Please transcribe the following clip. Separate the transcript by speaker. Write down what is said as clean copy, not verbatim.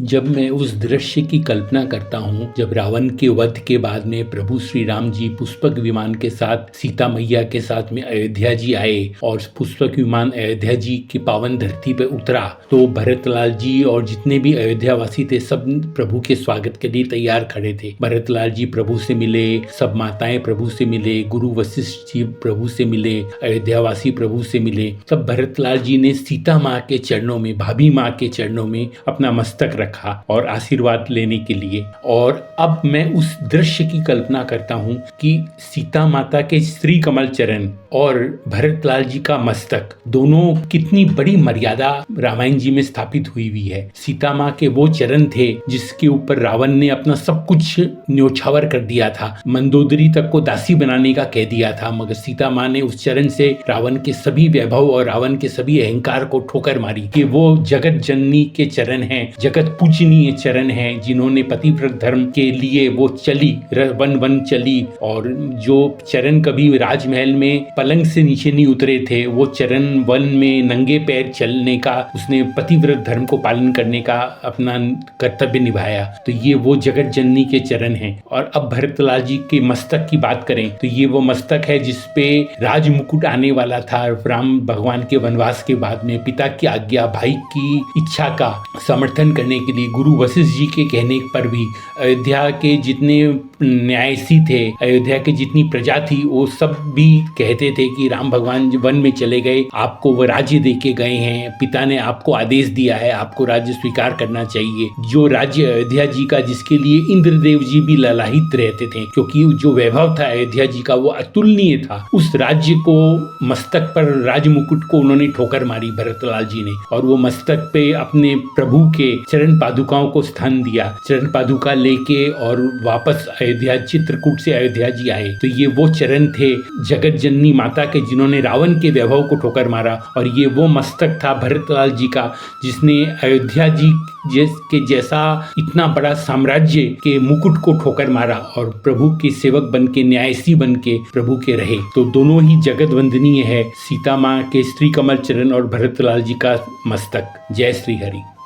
Speaker 1: जब मैं उस दृश्य की कल्पना करता हूँ जब रावण के वध के बाद में प्रभु श्री राम जी पुष्पक विमान के साथ सीता मैया के साथ में अयोध्या जी आए और पुष्पक विमान अयोध्या जी की पावन धरती पे उतरा, तो भरतलाल जी और जितने भी अयोध्या वासी थे सब प्रभु के स्वागत के लिए तैयार खड़े थे। भरतलाल जी प्रभु से मिले, सब माताएं प्रभु से मिले, गुरु वशिष्ठ जी प्रभु से मिले, अयोध्या वासी प्रभु से मिले। तब भरतलाल जी ने सीता माँ के चरणों में, भाभी माँ के चरणों में अपना मस्तक रखा और आशीर्वाद लेने के लिए। और अब मैं उस दृश्य की कल्पना करता हूँ कि सीता माता के श्री कमल चरण और भरतलाल जी का मस्तक, दोनों कितनी बड़ी मर्यादा रामायण जी में स्थापित हुई है। सीता माँ के वो चरण थे जिसके ऊपर रावण ने अपना सब कुछ न्योछावर कर दिया था, मंदोदरी तक को दासी बनाने का कह दिया था, मगर सीता माँ ने उस चरण से रावण के सभी वैभव और रावण के सभी अहंकार को ठोकर मारी कि वो जगत जननी के चरण हैं, जगत पूजनीय चरण हैं, जिन्होंने पतिव्रत धर्म के लिए वो चली, वन वन चली। और जो चरण कभी राजमहल में पलंग से नीचे नहीं उतरे थे, वो चरण वन में नंगे पैर चलने का, उसने पतिव्रत धर्म को पालन करने का अपना कर्तव्य निभाया। तो ये वो जगत जननी के चरण हैं। और अब भरतलाल जी के मस्तक की बात करें तो ये वो मस्तक है जिसपे राज मुकुट आने वाला था। राम भगवान के वनवास के बाद में पिता की आज्ञा, भाई की इच्छा का समर्थन करने के लिए गुरु वशिष्ठ जी के कहने पर भी अयोध्या के जितने न्यायसी थे, अयोध्या की जितनी प्रजा थी, वो सब भी कहते थे कि राम भगवान वन में चले गए, आपको वो राज्य दे के गए हैं, पिता ने आपको आदेश दिया है, आपको राज्य स्वीकार करना चाहिए। जो राज्य अयोध्या जी का, जिसके लिए इंद्रदेव जी भी ललाहित रहते थे, क्योंकि जो वैभव था अयोध्या जी का वो अतुलनीय था, उस राज्य को, मस्तक पर राज मुकुट को उन्होंने ठोकर मारी भरतलाल जी ने, और वो मस्तक पे अपने प्रभु के चरण पादुकाओं को स्थान दिया। चरण पादुका लेके और वापस अयोध्या, चित्रकूट से अयोध्या जी आए। तो ये वो चरण थे जगत जननी माता के जिन्होंने रावण के वैभव को ठोकर मारा, और ये वो मस्तक था भरतलाल जी का जिसने अयोध्या जी के जैसा इतना बड़ा साम्राज्य के मुकुट को ठोकर मारा और प्रभु के सेवक बन के, न्यायसी बन के प्रभु के रहे। तो दोनों ही जगत वंदनीय है, सीता माँ के श्री कमल चरण और भरतलाल जी का मस्तक। जय श्री हरि।